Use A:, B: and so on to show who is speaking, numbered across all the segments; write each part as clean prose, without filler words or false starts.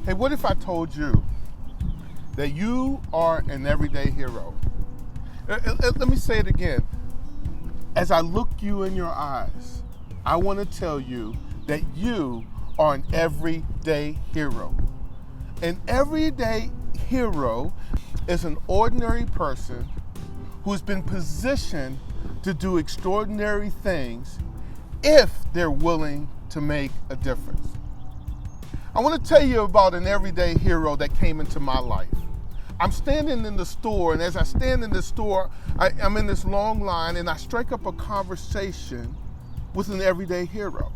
A: Hey, what if I told you that you are an everyday hero? Let me say it again. As I look you in your eyes, I want to tell you that you are an everyday hero. An everyday hero is an ordinary person who's been positioned to do extraordinary things if they're willing to make a difference. I want to tell you about an everyday hero that came into my life. I'm standing in the store, and as I stand in the store, I'm in this long line, and I strike up a conversation with an everyday hero.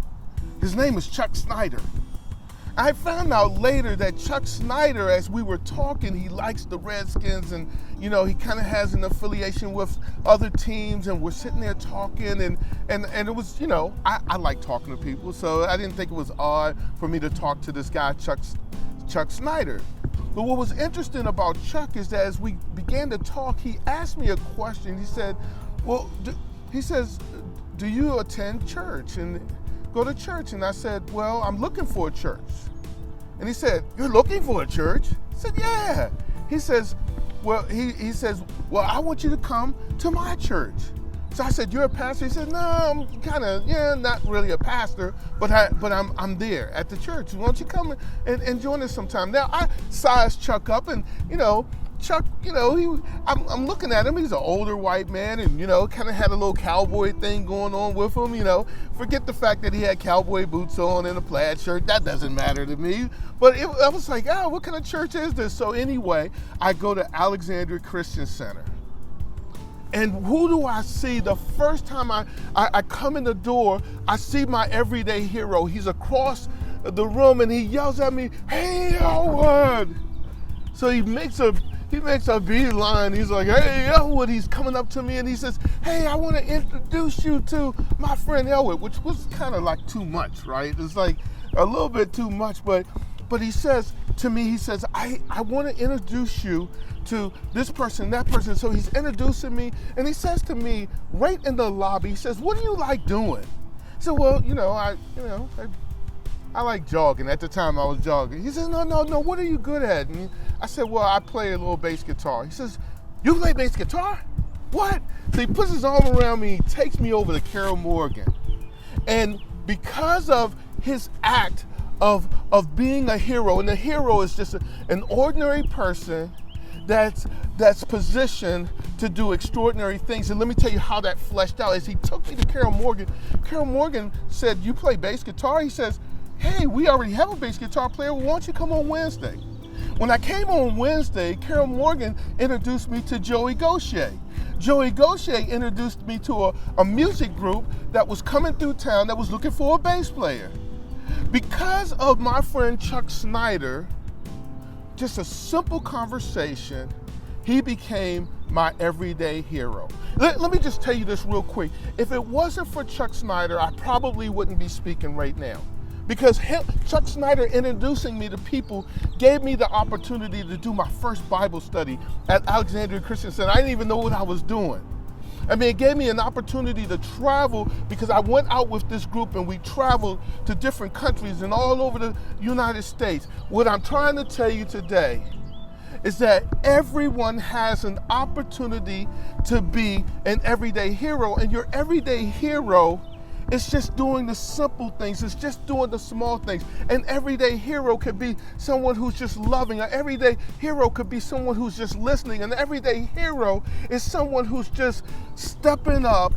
A: His name is Chuck Snyder. I found out later that Chuck Snyder, as we were talking, he likes the Redskins, and he kind of has an affiliation with other teams, and we're sitting there talking, and it was, I like talking to people, so I didn't think it was odd for me to talk to this guy, Chuck Snyder. But what was interesting about Chuck is that as we began to talk, he asked me a question. He said, do you attend church and go to church? And I said, well, I'm looking for a church. And he said, you're looking for a church? I said, yeah. He says, well, I want you to come to my church. So I said, you're a pastor? He said, no, I'm kind of, not really a pastor, but I'm there at the church. Why don't you come and join us sometime? Now, I sized Chuck up, and, Chuck, I'm looking at him. He's an older white man, and, kind of had a little cowboy thing going on with him, Forget the fact that he had cowboy boots on and a plaid shirt. That doesn't matter to me. But I was like, what kind of church is this? So anyway, I go to Alexandria Christian Center. And who do I see? The first time I come in the door, I see my everyday hero. He's across the room, and he yells at me, hey, Elwood. So he makes a beeline. He's like, hey, Elwood. He's coming up to me, and he says, hey, I want to introduce you to my friend Elwood, which was kind of like too much, right? It's like a little bit too much, but he says to me, I want to introduce you to this person, that person. So he's introducing me, and he says to me right in the lobby, he says, what do you like doing? So, well, I like jogging. At the time I was jogging. He says, no, what are you good at? And I said, well, I play a little bass guitar. He says, you play bass guitar? What? So he puts his arm around me, he takes me over to Carol Morgan. And because of his act of being a hero, and the hero is just an ordinary person that's positioned to do extraordinary things. And let me tell you how that fleshed out. As he took me to Carol Morgan said, you play bass guitar? He says, hey, we already have a bass guitar player. Well, why don't you come on Wednesday? When I came on Wednesday, Carol Morgan introduced me to Joey Gaucher. Joey Gaucher introduced me to a music group that was coming through town that was looking for a bass player. Because of my friend Chuck Snyder, just a simple conversation, he became my everyday hero. Let me just tell you this real quick. If it wasn't for Chuck Snyder, I probably wouldn't be speaking right now. Because Chuck Snyder introducing me to people gave me the opportunity to do my first Bible study at Alexandria Christian Center. I didn't even know what I was doing. It gave me an opportunity to travel, because I went out with this group and we traveled to different countries and all over the United States. What I'm trying to tell you today is that everyone has an opportunity to be an everyday hero, and your everyday hero is just doing the simple things. It's just doing the small things. An everyday hero could be someone who's just loving. An everyday hero could be someone who's just listening. An everyday hero is someone who's just stepping up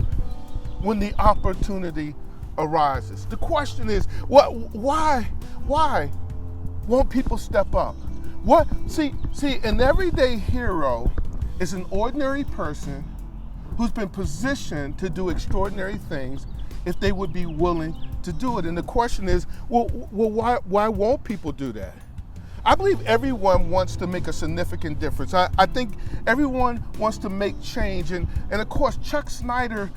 A: when the opportunity arises. The question is, why won't people step up? See, an everyday hero is an ordinary person who's been positioned to do extraordinary things if they would be willing to do it. And the question is, why won't people do that? I believe everyone wants to make a significant difference. I think everyone wants to make change. And of course, Chuck Snyder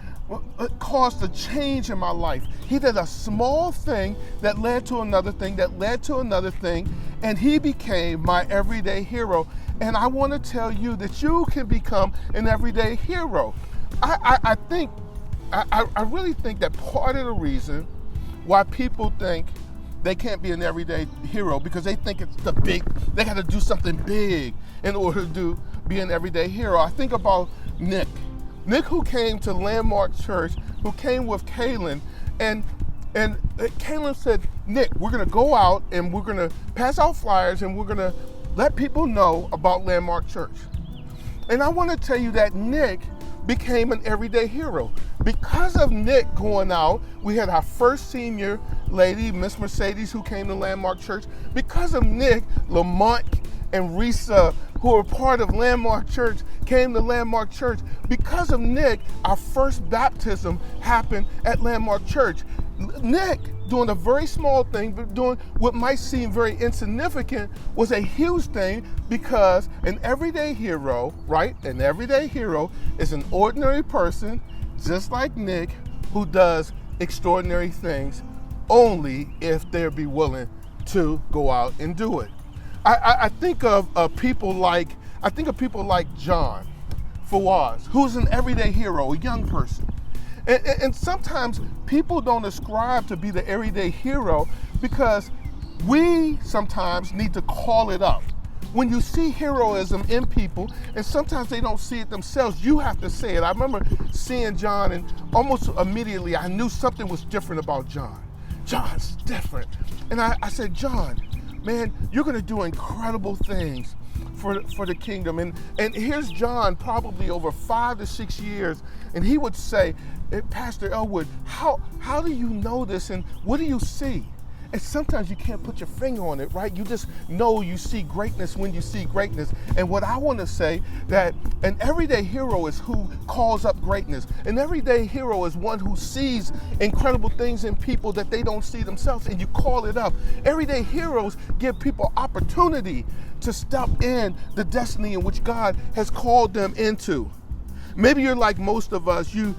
A: caused a change in my life. He did a small thing that led to another thing, that led to another thing, and he became my everyday hero. And I want to tell you that you can become an everyday hero. I really think that part of the reason why people think they can't be an everyday hero because they think it's they got to do something big in order to be an everyday hero. I think about Nick, who came to Landmark Church, who came with Kaylin, and Kaylin said, Nick, we're going to go out and we're going to pass out flyers and we're going to let people know about Landmark Church. And I want to tell you that Nick became an everyday hero. Because of Nick going out, we had our first senior lady, Miss Mercedes, who came to Landmark Church. Because of Nick, Lamont and Risa, who are part of Landmark Church, came to Landmark Church. Because of Nick, our first baptism happened at Landmark Church. Nick, doing a very small thing, but doing what might seem very insignificant, was a huge thing, because an everyday hero, right? An everyday hero is an ordinary person, just like Nick, who does extraordinary things only if they'll be willing to go out and do it. I think of people like John Fawaz, who's an everyday hero, a young person. And sometimes people don't ascribe to be the everyday hero because we sometimes need to call it up. When you see heroism in people, and sometimes they don't see it themselves, you have to say it. I remember seeing John, and almost immediately I knew something was different about John. John's different. And I said, John, man, you're going to do incredible things for the kingdom. And here's John, probably over 5 to 6 years, and he would say, Pastor Elwood, how do you know this, and what do you see? And sometimes you can't put your finger on it, right? You just know you see greatness when you see greatness. And what I want to say, that an everyday hero is who calls up greatness. An everyday hero is one who sees incredible things in people that they don't see themselves, and you call it up. Everyday heroes give people opportunity to step in the destiny in which God has called them into. Maybe you're like most of us. You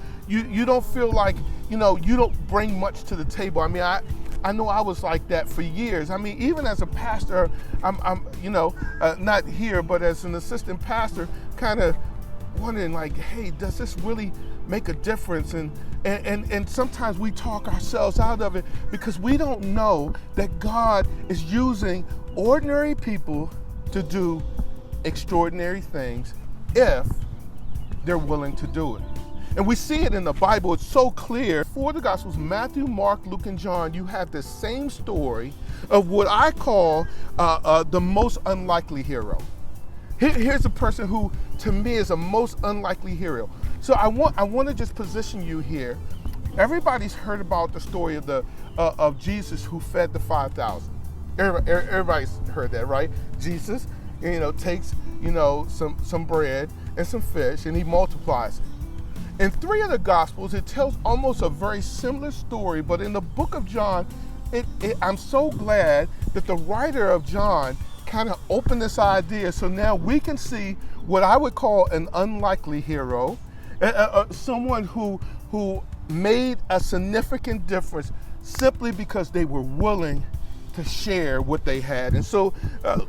A: don't feel like, you don't bring much to the table. I mean, I know I was like that for years. I mean, even as a pastor, I'm not here, but as an assistant pastor, kind of wondering like, hey, does this really make a difference? And sometimes we talk ourselves out of it because we don't know that God is using ordinary people to do extraordinary things if they're willing to do it. And we see it in the Bible. It's so clear. For the Gospels, Matthew, Mark, Luke, and John, you have the same story of what I call the most unlikely hero. Here's a person who, to me, is the most unlikely hero. So I want to just position you here. Everybody's heard about the story of Jesus who fed the 5,000. Everybody's heard that, right? Jesus, takes, some bread and some fish, and he multiplies it. In 3 of the Gospels, it tells almost a very similar story, but in the book of John, I'm so glad that the writer of John kind of opened this idea, so now we can see what I would call an unlikely hero, someone who made a significant difference simply because they were willing to share what they had. And so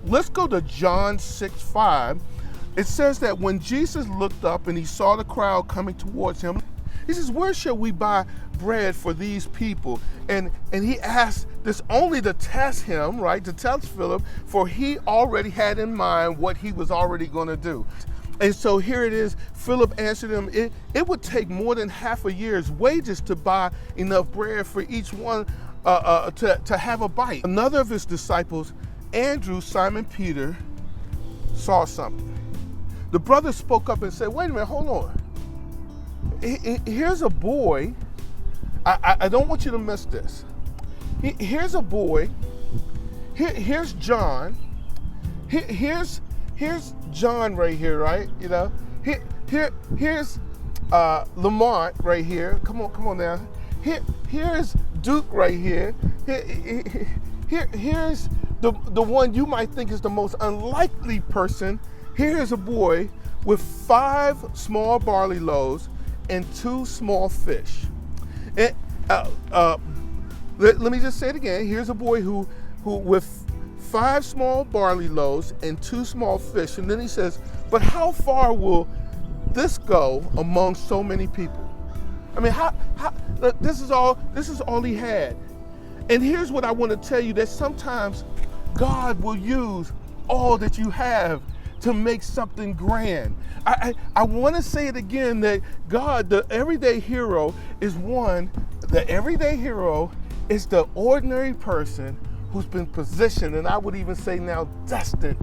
A: let's go to John 6:5. It says that when Jesus looked up and he saw the crowd coming towards him, he says, where shall we buy bread for these people? And he asked this only to test him, right? To test Philip, for he already had in mind what he was already going to do. And so here it is. Philip answered him, it would take more than half a year's wages to buy enough bread for each one to have a bite. Another of his disciples, Andrew, Simon Peter, saw something. The brother spoke up and said, wait a minute, hold on. Here's a boy. I don't want you to miss this. Here's a boy. Here's John. Here's John right here, right? Here's Lamont right here. Come on now. Here's Duke right here. Here's the one you might think is the most unlikely person. Here's a boy with 5 small barley loaves and 2 small fish. And, let me just say it again. Here's a boy who with 5 small barley loaves and 2 small fish. And then he says, but how far will this go among so many people? I mean, how this is all he had. And here's what I want to tell you, that sometimes God will use all that you have to make something grand. I want to say it again, that God, the everyday hero, is the everyday hero is the ordinary person who's been positioned, and I would even say now destined,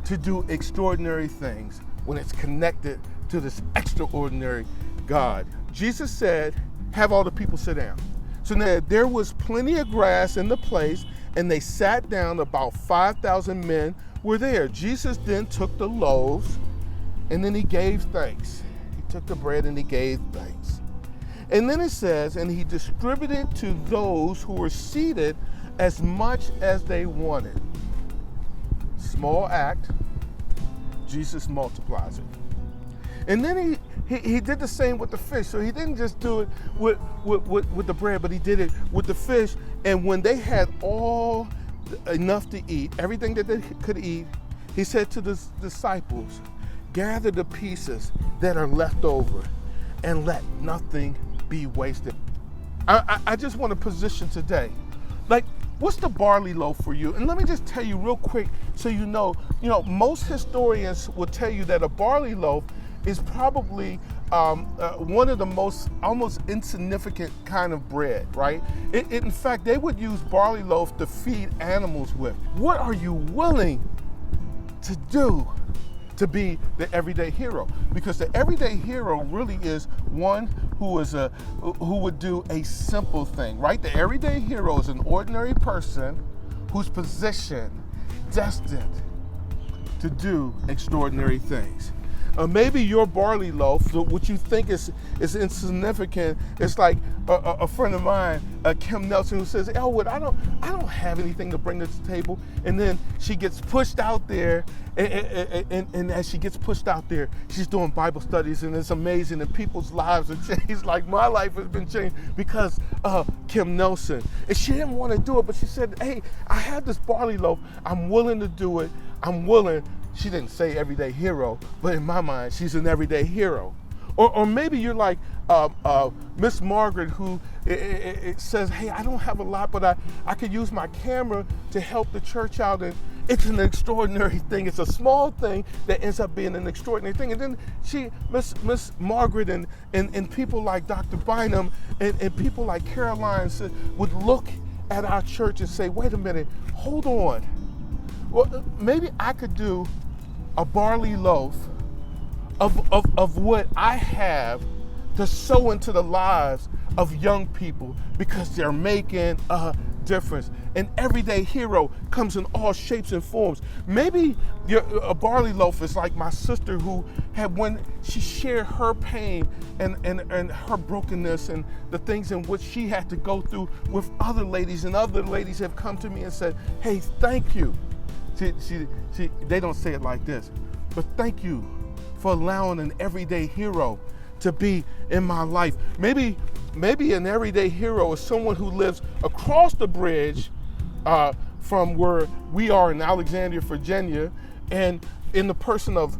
A: to do extraordinary things when it's connected to this extraordinary God. Jesus said, have all the people sit down. So now there was plenty of grass in the place, and they sat down. About 5,000 men were there. Jesus then took the loaves, and then he gave thanks. He took the bread and he gave thanks. And then it says, and he distributed to those who were seated as much as they wanted. Small act, Jesus multiplies it. And then he did the same with the fish. So he didn't just do it with the bread, but he did it with the fish. And when they had all enough to eat, everything that they could eat, he said to the disciples, gather the pieces that are left over and let nothing be wasted. I just want to position today, like, what's the barley loaf for you? And let me just tell you real quick, so you know, most historians will tell you that a barley loaf is probably one of the most almost insignificant kind of bread, right? In fact, they would use barley loaf to feed animals with. What are you willing to do to be the everyday hero? Because the everyday hero really is one who would do a simple thing, right? The everyday hero is an ordinary person who's positioned, destined to do extraordinary things. Maybe your barley loaf, what you think is insignificant, it's like a friend of mine, Kim Nelson, who says, Elwood, I don't have anything to bring to the table. And then she gets pushed out there, and as she gets pushed out there, she's doing Bible studies, and it's amazing, and people's lives are changed. Like my life has been changed because of Kim Nelson. And she didn't want to do it, but she said, hey, I have this barley loaf. I'm willing to do it. I'm willing. She didn't say everyday hero, but in my mind, she's an everyday hero. Or maybe you're like Miss Margaret, who it says, hey, I don't have a lot, but I could use my camera to help the church out. And it's an extraordinary thing. It's a small thing that ends up being an extraordinary thing. And then Miss Margaret and people like Dr. Bynum and people like Caroline would look at our church and say, wait a minute, hold on. Well, maybe I could do a barley loaf of what I have to sow into the lives of young people, because they're making a difference. An everyday hero comes in all shapes and forms. Maybe a barley loaf is like my sister, who had, when she shared her pain and her brokenness and the things in which she had to go through with other ladies, and other ladies have come to me and said, hey, thank you. They don't say it like this, but thank you for allowing an everyday hero to be in my life. Maybe an everyday hero is someone who lives across the bridge from where we are in Alexandria, Virginia, and in the person of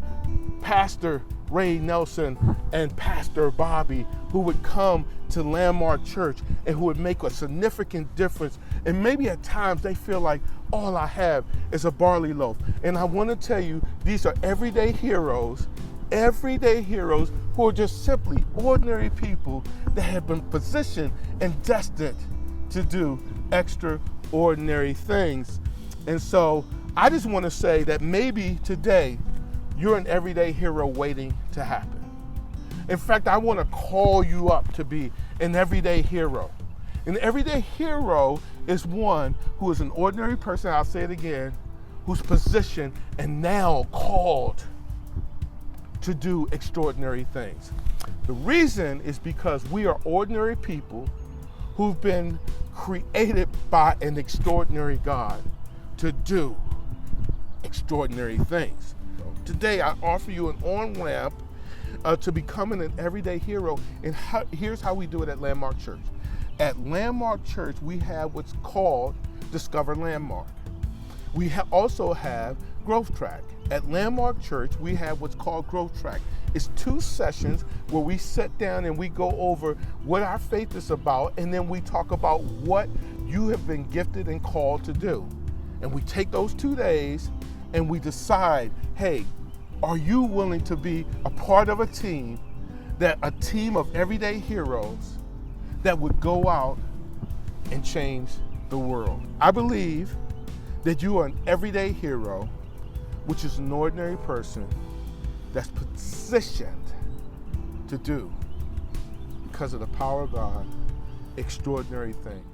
A: Pastor Ray Nelson and Pastor Bobby, who would come to Landmark Church and who would make a significant difference. And maybe at times they feel like all I have is a barley loaf. And I want to tell you, these are everyday heroes who are just simply ordinary people that have been positioned and destined to do extraordinary things. And so I just want to say that maybe today you're an everyday hero waiting to happen. In fact, I want to call you up to be an everyday hero. An everyday hero is one who is an ordinary person, I'll say it again, who's positioned and now called to do extraordinary things. The reason is because we are ordinary people who've been created by an extraordinary God to do extraordinary things. Today, I offer you an on-ramp to becoming an everyday hero. And here's how we do it at Landmark Church. At Landmark Church, we have what's called Discover Landmark. We also have Growth Track. At Landmark Church, we have what's called Growth Track. It's 2 sessions where we sit down and we go over what our faith is about, and then we talk about what you have been gifted and called to do. And we take those 2 days and we decide, hey, are you willing to be a part of a team of everyday heroes that would go out and change the world? I believe that you are an everyday hero, which is an ordinary person that's positioned to do, because of the power of God, extraordinary things.